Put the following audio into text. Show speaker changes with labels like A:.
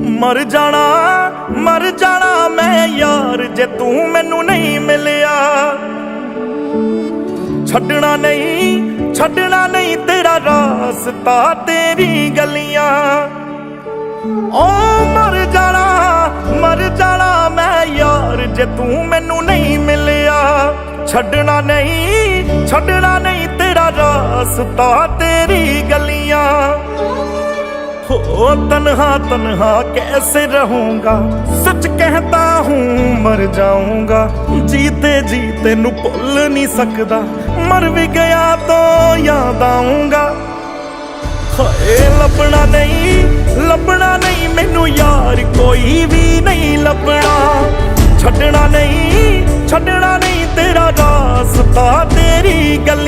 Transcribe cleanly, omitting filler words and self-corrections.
A: मर जाना मैं यार जे तू मैनू नहीं मिलिया। छड्डना नहीं तेरा रास्ता तेरी गलियां। ओ मर जाना मैं यार जे तू मैनू नहीं मिलिया। छड्डना नहीं तेरा रास्ता तेरी गलियां। हो तन्हा कैसे रहूंगा, सच कहता हूँ मर जाऊंगा। जीते जीते नू भुल नहीं सकदा, मर भी गया तो याद आऊंगा। हाय लभना नहीं मैनू यार कोई भी नहीं लभना। छड्डना नहीं तेरा रास्ता तेरी गल